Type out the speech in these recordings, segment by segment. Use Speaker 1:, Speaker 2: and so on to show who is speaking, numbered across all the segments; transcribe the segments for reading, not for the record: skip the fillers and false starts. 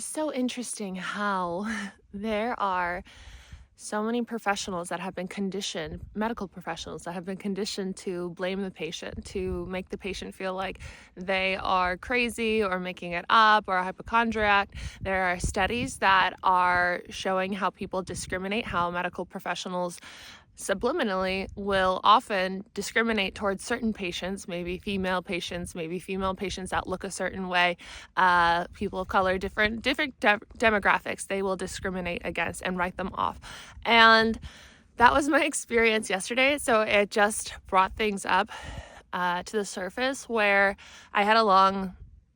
Speaker 1: So interesting how there are so many professionals that have been conditioned, medical professionals that have been conditioned to blame the patient, to make the patient feel like they are crazy or making it up or a hypochondriac. There are studies that are showing how people discriminate, how medical professionals subliminally will often discriminate towards certain patients, maybe female patients that look a certain way, people of color, different demographics. They will discriminate against and write them off, and that was my experience yesterday. So it just brought things up to the surface where I had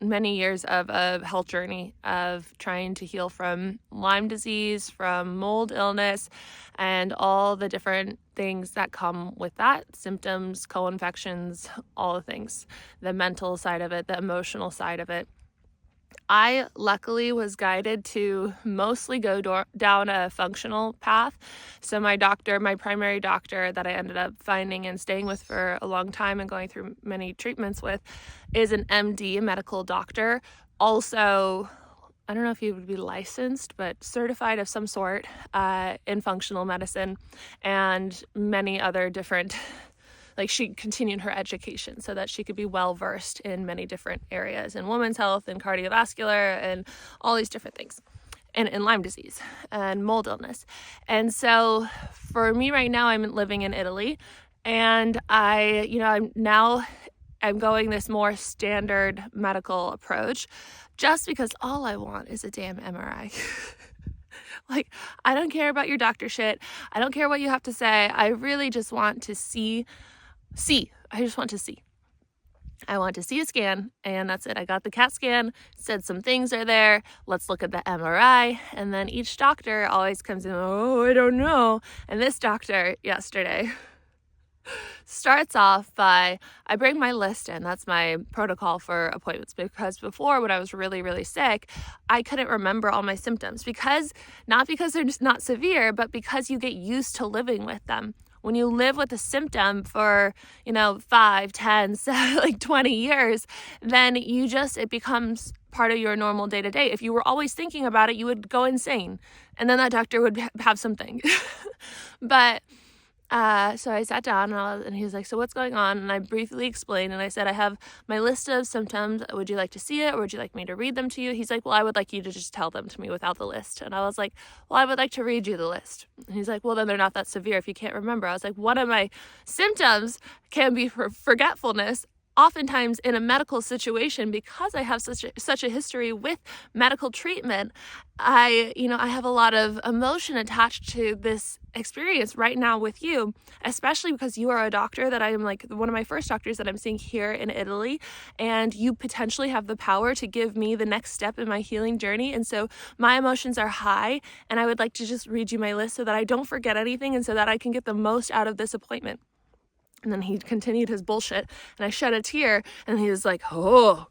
Speaker 1: many years of a health journey of trying to heal from Lyme disease, from mold illness, and all the different things that come with that, symptoms, co-infections, all the things, the mental side of it, the emotional side of it. I luckily was guided to mostly go down a functional path. So my primary doctor that I ended up finding and staying with for a long time and going through many treatments with, is an MD, a medical doctor. Also, I don't know if he would be licensed, but certified of some sort in functional medicine and many other different, like, she continued her education so that she could be well versed in many different areas in women's health and cardiovascular and all these different things, and in Lyme disease and mold illness. And so for me right now, I'm living in Italy, and I'm going this more standard medical approach just because all I want is a damn MRI. Like, I don't care about your doctor shit. I don't care what you have to say. I really just want to see. I just want to see. I want to see a scan, and that's it. I got the CAT scan, said some things are there. Let's look at the MRI. And then each doctor always comes in, oh, I don't know. And this doctor yesterday starts off by, I bring my list in. That's my protocol for appointments, because before, when I was really, really sick, I couldn't remember all my symptoms not because they're just not severe, but because you get used to living with them. When you live with a symptom for, 5, 10, 20 years, then it becomes part of your normal day to day. If you were always thinking about it, you would go insane. And then that doctor would have something. But so I sat down and he was like, so what's going on? And I briefly explained, and I said, I have my list of symptoms. Would you like to see it, or would you like me to read them to you? He's like, well, I would like you to just tell them to me without the list. And I was like, well, I would like to read you the list. And he's like, well, then they're not that severe if you can't remember. I was like, one of my symptoms can be forgetfulness. Oftentimes in a medical situation, because I have such a history with medical treatment, I have a lot of emotion attached to this experience right now with you, especially because you are a doctor that I am, like, one of my first doctors that I'm seeing here in Italy, and you potentially have the power to give me the next step in my healing journey. And so my emotions are high, and I would like to just read you my list so that I don't forget anything and so that I can get the most out of this appointment. And then he continued his bullshit, and I shed a tear, and he was like, oh,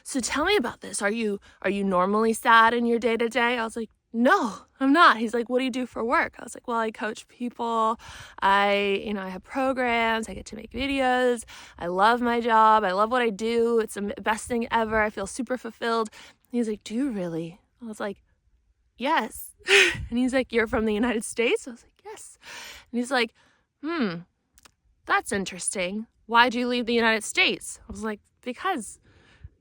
Speaker 1: so tell me about this. Are you normally sad in your day to day? I was like, no, I'm not. He's like, what do you do for work? I was like, well, I coach people. I have programs. I get to make videos. I love my job. I love what I do. It's the best thing ever. I feel super fulfilled. He's like, do you really? I was like, yes. And he's like, you're from the United States? I was like, yes. And he's like, that's interesting. Why'd you leave the United States? I was like, because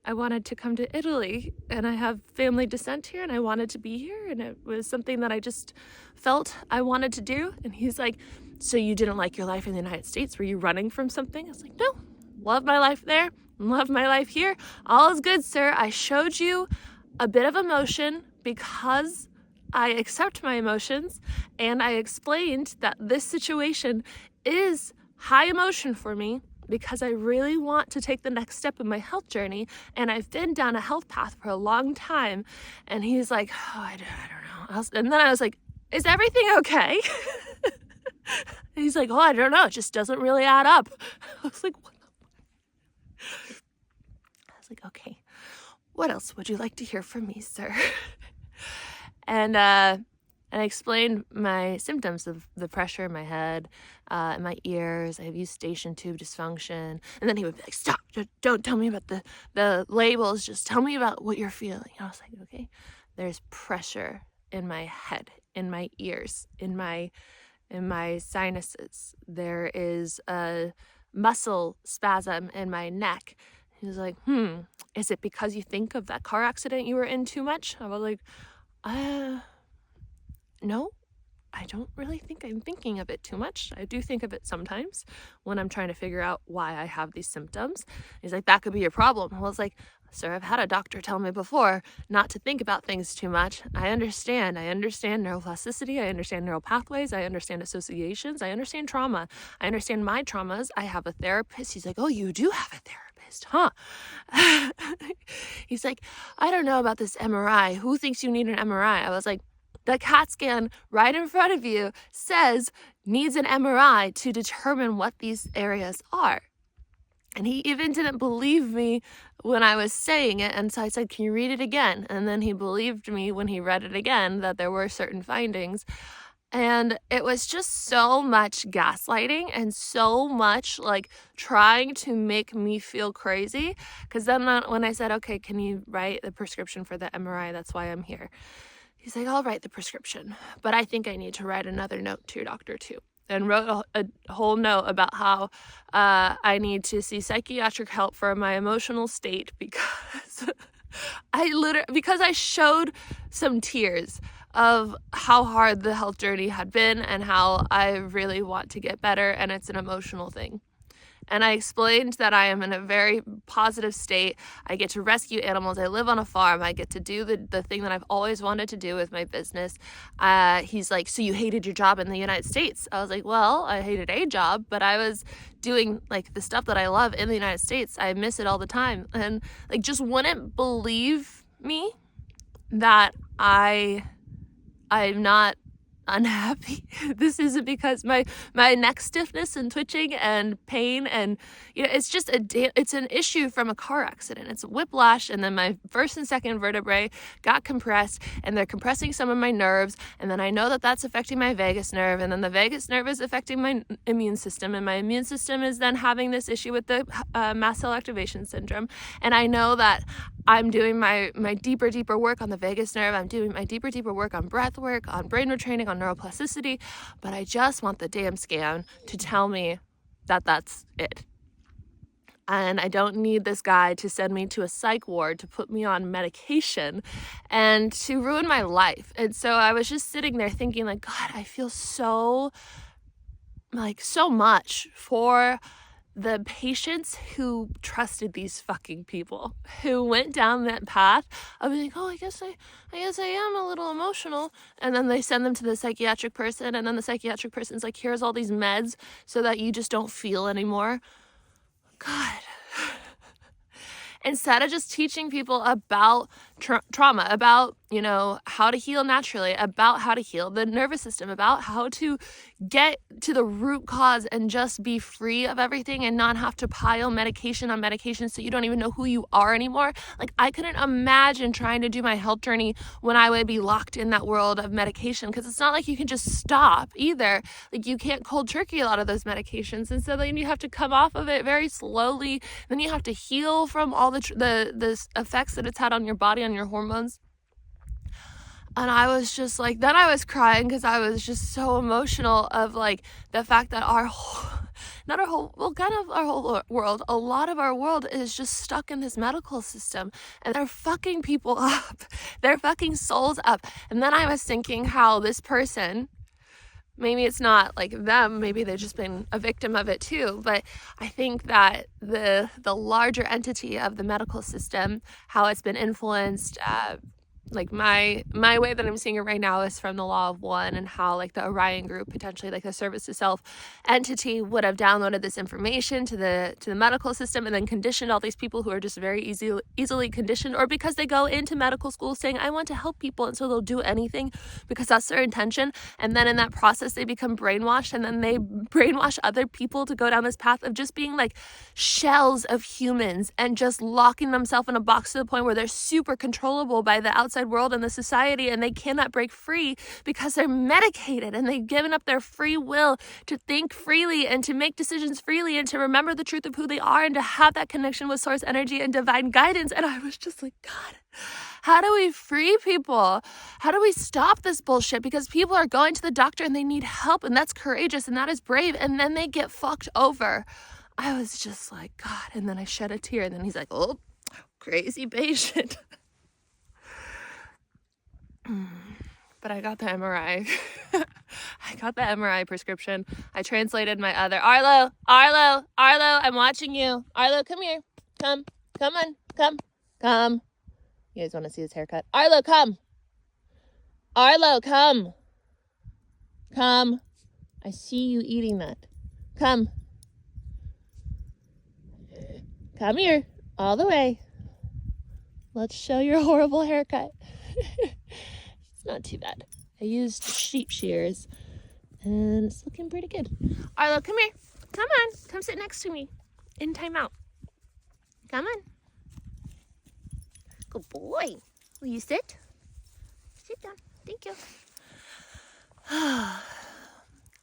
Speaker 1: I wanted to come to Italy, and I have family descent here, and I wanted to be here, and it was something that I just felt I wanted to do. And he's like, so you didn't like your life in the United States? Were you running from something? I was like, no, love my life there, love my life here. All is good, sir. I showed you a bit of emotion because I accept my emotions, and I explained that this situation is high emotion for me because I really want to take the next step in my health journey, and I've been down a health path for a long time. And he's like, oh, I don't know. And then I was like, is everything okay? And he's like, oh, I don't know. It just doesn't really add up. I was like, what? I was like, okay, what else would you like to hear from me, sir? And And I explained my symptoms of the pressure in my head, in my ears. I have eustachian tube dysfunction. And then he would be like, stop, don't tell me about the labels. Just tell me about what you're feeling. And I was like, okay, there's pressure in my head, in my ears, in my sinuses. There is a muscle spasm in my neck. He was like, is it because you think of that car accident you were in too much? I was like, no, I don't really think I'm thinking of it too much. I do think of it sometimes when I'm trying to figure out why I have these symptoms. He's like, that could be your problem. I was like, sir, I've had a doctor tell me before not to think about things too much. I understand neuroplasticity. I understand neural pathways. I understand associations. I understand trauma. I understand my traumas. I have a therapist. He's like, oh, you do have a therapist, huh? He's like, I don't know about this MRI. Who thinks you need an MRI? I was like, the CAT scan right in front of you says needs an MRI to determine what these areas are. And he even didn't believe me when I was saying it. And so I said, can you read it again? And then he believed me when he read it again that there were certain findings. And it was just so much gaslighting and so much like trying to make me feel crazy. Because then when I said, okay, can you write the prescription for the MRI? That's why I'm here. He's like, I'll write the prescription, but I think I need to write another note to your doctor too. And wrote a whole note about how I need to see psychiatric help for my emotional state because because I showed some tears of how hard the health journey had been and how I really want to get better, and it's an emotional thing. And I explained that I am in a very positive state. I get to rescue animals. I live on a farm. I get to do the thing that I've always wanted to do with my business. He's like, so you hated your job in the United States? I was like, well, I hated a job, but I was doing like the stuff that I love in the United States. I miss it all the time. And like just wouldn't believe me that I'm not unhappy. This isn't because my neck stiffness and twitching and pain and it's just it's an issue from a car accident. It's whiplash, and then my first and second vertebrae got compressed, and they're compressing some of my nerves, and then I know that that's affecting my vagus nerve, and then the vagus nerve is affecting my immune system, and my immune system is then having this issue with the mast cell activation syndrome. And I know that I'm doing my deeper work on the vagus nerve. I'm doing my deeper work on breath work, on brain retraining, on neuroplasticity, but I just want the damn scan to tell me that that's it. And I don't need this guy to send me to a psych ward to put me on medication and to ruin my life. And so I was just sitting there thinking like, God, I feel so much for the patients who trusted these fucking people, who went down that path of being like, oh, I guess I am a little emotional. And then they send them to the psychiatric person, and then the psychiatric person's like, here's all these meds so that you just don't feel anymore. God. Instead of just teaching people about trauma, about, how to heal naturally, about how to heal the nervous system, about how to get to the root cause and just be free of everything and not have to pile medication on medication so you don't even know who you are anymore. Like, I couldn't imagine trying to do my health journey when I would be locked in that world of medication, because it's not like you can just stop either. Like, you can't cold turkey a lot of those medications, and so then you have to come off of it very slowly. Then you have to heal from all the effects that it's had on your body, on your hormones. And I was just like, then I was crying because I was just so emotional of like the fact that a lot of our world is just stuck in this medical system, and they're fucking people up. They're fucking souls up. And then I was thinking how this person, maybe it's not like them, maybe they've just been a victim of it too, but I think that the larger entity of the medical system, how it's been influenced, like my way that I'm seeing it right now is from the law of one, and how like the Araya group, potentially like the service to self entity, would have downloaded this information to the medical system and then conditioned all these people who are just very easily conditioned, or because they go into medical school saying, I want to help people, and so they'll do anything because that's their intention. And then in that process they become brainwashed, and then they brainwash other people to go down this path of just being like shells of humans and just locking themselves in a box to the point where they're super controllable by the outside outside world and the society, and they cannot break free because they're medicated and they've given up their free will to think freely and to make decisions freely and to remember the truth of who they are and to have that connection with source energy and divine guidance. And I was just like, God, how do we free people? How do we stop this bullshit? Because people are going to the doctor and they need help, and that's courageous and that is brave, and then they get fucked over. I was just like, God. And then I shed a tear, and then he's like, oh, crazy patient. But I got the MRI. I got the MRI prescription. I translated my other, Arlo, I'm watching you. Arlo, come here. Come on. You guys want to see his haircut? Arlo, come. Come. I see you eating that. Come here, all the way. Let's show your horrible haircut. It's not too bad. I used sheep shears, and it's looking pretty good. Arlo, come here. Come on. Come sit next to me in timeout. Come on. Good boy. Will you sit? Sit down. Thank you.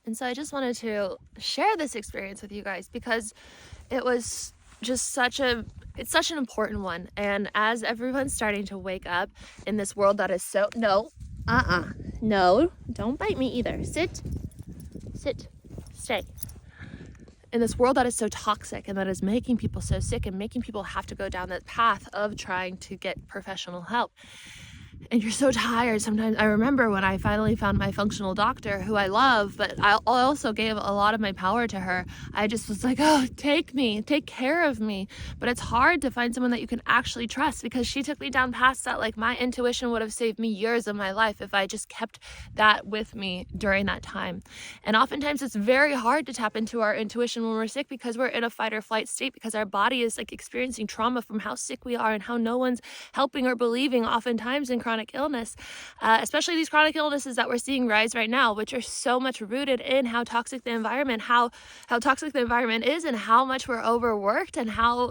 Speaker 1: And so I just wanted to share this experience with you guys because it was just it's such an important one. And as everyone's starting to wake up in this world that is so, no, don't bite me either. Sit, stay. In this world that is so toxic and that is making people so sick and making people have to go down that path of trying to get professional help. And you're so tired. Sometimes I remember when I finally found my functional doctor, who I love, but I also gave a lot of my power to her. I just was like, oh, take care of me. But it's hard to find someone that you can actually trust, because she took me down past that. Like, my intuition would have saved me years of my life if I just kept that with me during that time. And oftentimes it's very hard to tap into our intuition when we're sick, because we're in a fight or flight state, because our body is like experiencing trauma from how sick we are and how no one's helping or believing oftentimes in chronic illness, especially these chronic illnesses that we're seeing rise right now, which are so much rooted in how toxic the environment, how toxic the environment is, and how much we're overworked, and how,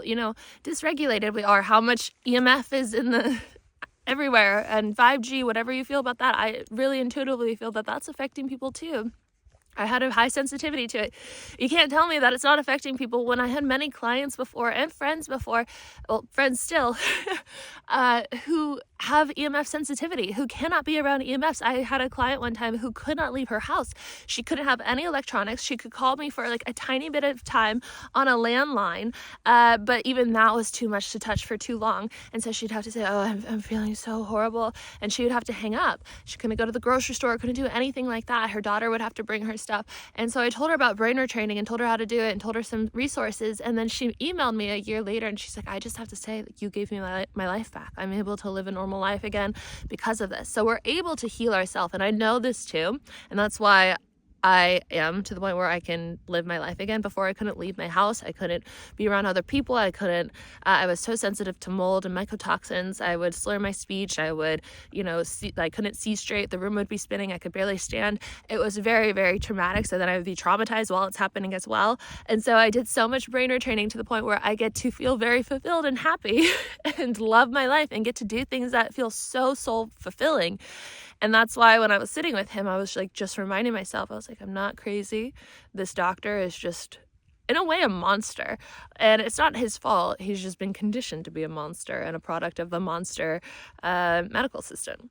Speaker 1: dysregulated we are, how much EMF is in the everywhere, and 5G, whatever you feel about that. I really intuitively feel that that's affecting people too. I had a high sensitivity to it. You can't tell me that it's not affecting people when I had many clients before and friends before, well, friends still, who have EMF sensitivity, who cannot be around EMFs. I had a client one time who could not leave her house. She couldn't have any electronics. She could call me for like a tiny bit of time on a landline, but even that was too much to touch for too long. And so she'd have to say, oh, I'm feeling so horrible. And she would have to hang up. She couldn't go to the grocery store, couldn't do anything like that. Her daughter would have to bring her stuff. And so I told her about brain retraining and told her how to do it and told her some resources. And then she emailed me a year later and she's like, I just have to say, you gave me my life back. I'm able to live a normal life again because of this. So we're able to heal ourselves. And I know this too. And that's why I am to the point where I can live my life again. Before, I couldn't leave my house. I couldn't be around other people. I was so sensitive to mold and mycotoxins. I would slur my speech. I would, I couldn't see straight. The room would be spinning. I could barely stand. It was very, very traumatic. So then I would be traumatized while it's happening as well. And so I did so much brain retraining to the point where I get to feel very fulfilled and happy and love my life and get to do things that feel so soul fulfilling. And that's why when I was sitting with him, I was like, just reminding myself, I was like, I'm not crazy. This doctor is just, in a way, a monster. And it's not his fault. He's just been conditioned to be a monster and a product of the monster medical system.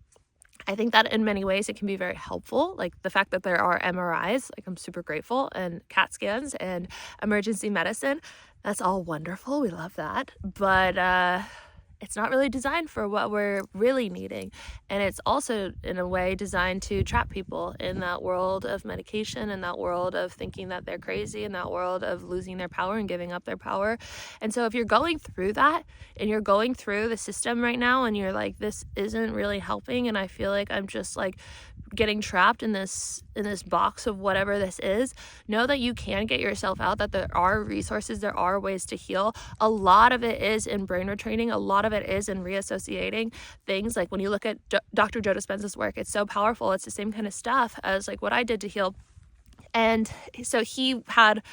Speaker 1: I think that in many ways it can be very helpful. Like the fact that there are MRIs, like I'm super grateful, and CAT scans and emergency medicine. That's all wonderful. We love that. But it's not really designed for what we're really needing. And it's also, in a way, designed to trap people in that world of medication, in that world of thinking that they're crazy, in that world of losing their power and giving up their power. And so if you're going through that and you're going through the system right now and you're like, this isn't really helping, and I feel like I'm just like getting trapped in this box of whatever this is, know that you can get yourself out, that there are resources, there are ways to heal. A lot of it is in brain retraining. A lot of it is in reassociating things. Like when you look at Dr. Joe Dispenza's work, it's so powerful. It's the same kind of stuff as like what I did to heal. And so he had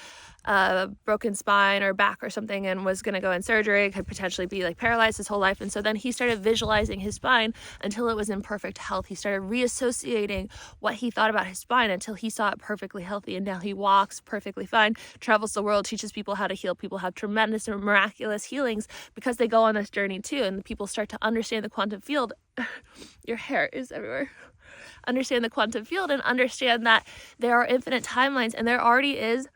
Speaker 1: a broken spine or back or something and was going to go in surgery, could potentially be like paralyzed his whole life. And so then he started visualizing his spine until it was in perfect health. He started reassociating what he thought about his spine until he saw it perfectly healthy. And now he walks perfectly fine, travels the world, teaches people how to heal. People have tremendous and miraculous healings because they go on this journey too. And people start to understand the quantum field. Your hair is everywhere. Understand the quantum field and understand that there are infinite timelines, and there already is.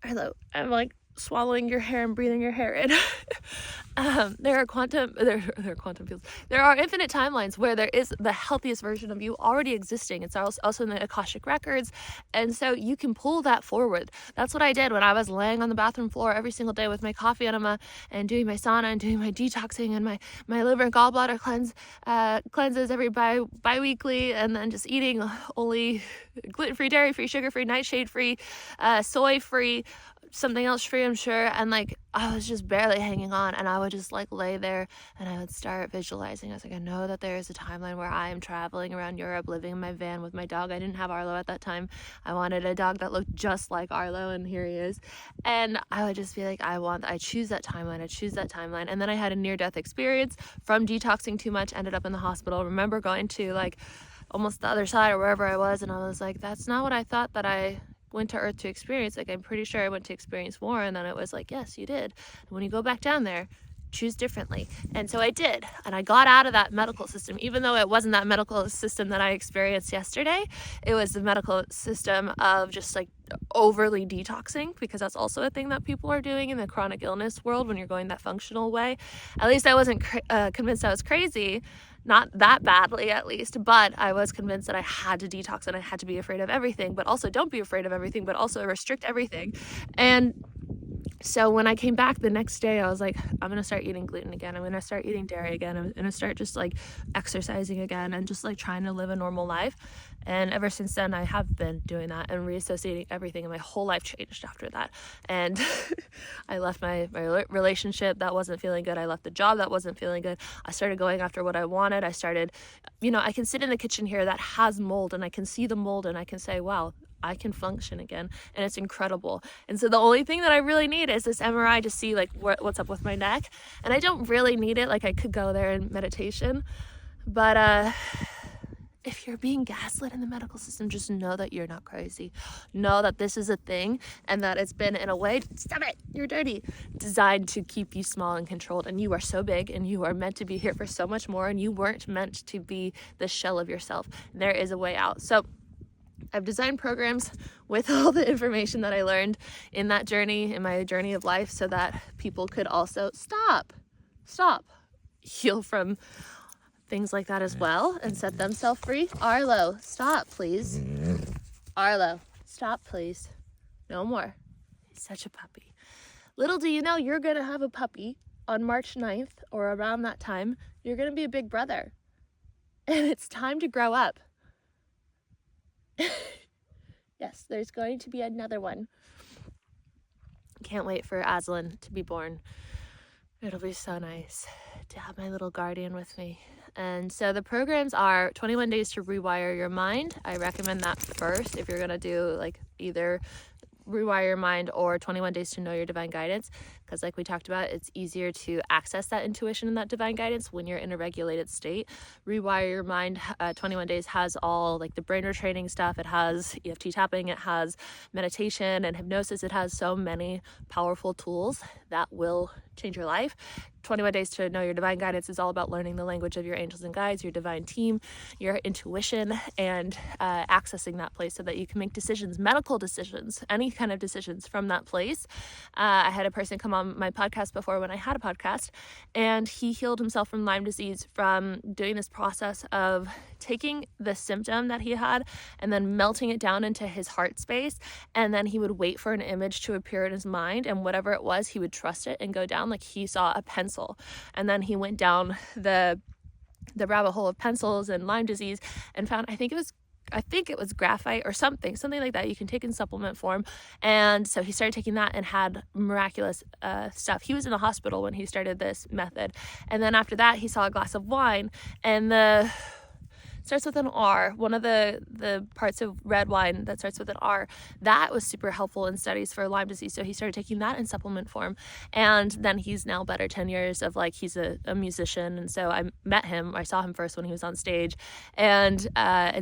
Speaker 1: Hello, I'm like swallowing your hair and breathing your hair in. There are quantum fields. There are infinite timelines where there is the healthiest version of you already existing. It's also in the Akashic records, and so you can pull that forward. That's what I did when I was laying on the bathroom floor every single day with my coffee enema and doing my sauna and doing my detoxing and my liver and gallbladder cleanses every bi-weekly, and then just eating only gluten-free, dairy-free, sugar-free, nightshade-free, soy-free, something else free, I'm sure. And like, I was just barely hanging on, and I would just like lay there and I would start visualizing. I was like, I know that there is a timeline where I am traveling around Europe, living in my van with my dog. I didn't have Arlo at that time. I wanted a dog that looked just like Arlo, and here he is. And I would just be like, I choose that timeline. And then I had a near-death experience from detoxing too much, ended up in the hospital. Remember going to like almost the other side or wherever I was, and I was like, that's not what I thought that I went to Earth to experience. Like, I'm pretty sure I went to experience more. And then it was like, yes, you did. And when you go back down there, choose differently. And so I did. And I got out of that medical system, even though it wasn't that medical system that I experienced yesterday. It was the medical system of just like overly detoxing, because that's also a thing that people are doing in the chronic illness world when you're going that functional way. At least I wasn't convinced I was crazy. Not that badly, at least, but I was convinced that I had to detox and I had to be afraid of everything, but also don't be afraid of everything, but also restrict everything. And so when I came back the next day, I was like, I'm going to start eating gluten again. I'm going to start eating dairy again. I'm going to start just like exercising again and just like trying to live a normal life. And ever since then, I have been doing that and reassociating everything. And my whole life changed after that. And I left my relationship that wasn't feeling good. I left the job that wasn't feeling good. I started going after what I wanted. I started, I can sit in the kitchen here that has mold, and I can see the mold, and I can say, wow, I can function again, and it's incredible. And so the only thing that I really need is this MRI to see like what's up with my neck. And I don't really need it. Like, I could go there in meditation, but if you're being gaslit in the medical system, just know that you're not crazy. Know that this is a thing, and that it's been, in a way, stop it, you're dirty, designed to keep you small and controlled. And you are so big, and you are meant to be here for so much more, and you weren't meant to be the shell of yourself. There is a way out. So I've designed programs with all the information that I learned in that journey, in my journey of life, so that people could also stop, heal from things like that as well, and set themselves free. Arlo, stop, please. Arlo, stop, please. No more. He's such a puppy. Little do you know, you're going to have a puppy on March 9th or around that time. You're going to be a big brother. And it's time to grow up. Yes, there's going to be another one. Can't wait for Aslan to be born. It'll be so nice to have my little guardian with me. And so the programs are 21 days to rewire your mind. I recommend that first if you're going to do like either rewire your mind or 21 days to know your divine guidance, because like we talked about, it's easier to access that intuition and that divine guidance when you're in a regulated state. Rewire your mind 21 days has all like the brain retraining stuff. It has EFT tapping, it has meditation and hypnosis. It has so many powerful tools that will change your life. 21 days to know your divine guidance is all about learning the language of your angels and guides, your divine team, your intuition, and accessing that place so that you can make decisions, medical decisions, any kind of decisions from that place. I had a person come on my podcast before when I had a podcast, and he healed himself from Lyme disease from doing this process of taking the symptom that he had and then melting it down into his heart space, and then he would wait for an image to appear in his mind, and whatever it was, he would trust it and go down. Like, he saw a pencil, and then he went down the rabbit hole of pencils and Lyme disease and found, I think it was graphite or something like that you can take in supplement form. And so he started taking that and had miraculous stuff. He was in the hospital when he started this method. And then after that, he saw a glass of wine, and the starts with an R. One of the parts of red wine that starts with an R, that was super helpful in studies for Lyme disease. So he started taking that in supplement form. And then he's now better 10 years of like, he's a musician. And so I met him, I saw him first when he was on stage. And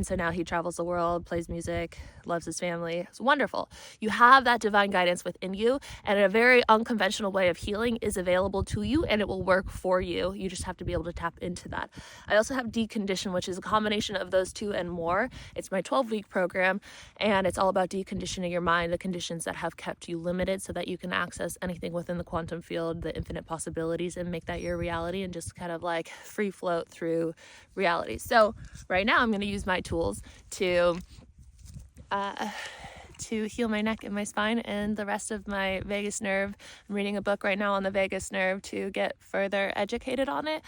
Speaker 1: so now he travels the world, plays music, loves his family. It's wonderful. You have that divine guidance within you, and a very unconventional way of healing is available to you, and it will work for you. You just have to be able to tap into that. I also have decondition, which is a combination of those two and more. It's my 12-week program, and it's all about deconditioning your mind, the conditions that have kept you limited, so that you can access anything within the quantum field, the infinite possibilities, and make that your reality, and just kind of like free float through reality. So right now I'm going to use my tools to heal my neck and my spine and the rest of my vagus nerve. I'm reading a book right now on the vagus nerve to get further educated on it,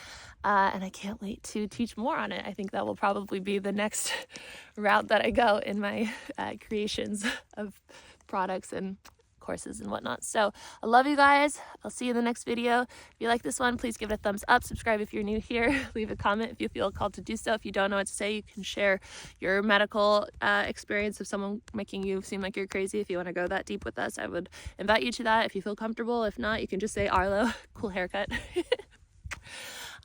Speaker 1: and I can't wait to teach more on it. I think that will probably be the next route that I go in my creations of products and courses and whatnot. So I love you guys. I'll see you in the next video. If you like this one, please give it a thumbs up. Subscribe if you're new here. Leave a comment if you feel called to do so. If you don't know what to say, you can share your medical experience of someone making you seem like you're crazy. If you want to go that deep with us, I would invite you to that if you feel comfortable. If not, you can just say Arlo, cool haircut.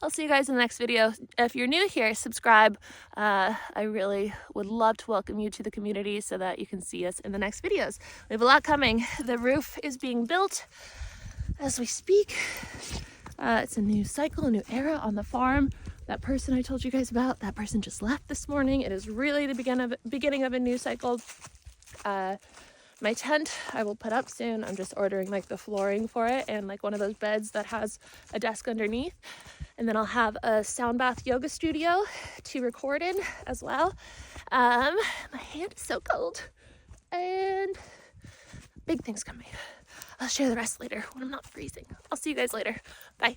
Speaker 1: I'll see you guys in the next video. If you're new here, subscribe. I really would love to welcome you to the community so that you can see us in the next videos. We have a lot coming. The roof is being built as we speak. It's a new cycle, a new era on the farm. That person I told you guys about, that person just left this morning. It is really the beginning of a new cycle. My tent I will put up soon. I'm just ordering like the flooring for it and like one of those beds that has a desk underneath. And then I'll have a sound bath yoga studio to record in as well. My hand is so cold and big things coming. I'll share the rest later when I'm not freezing. I'll see you guys later. Bye.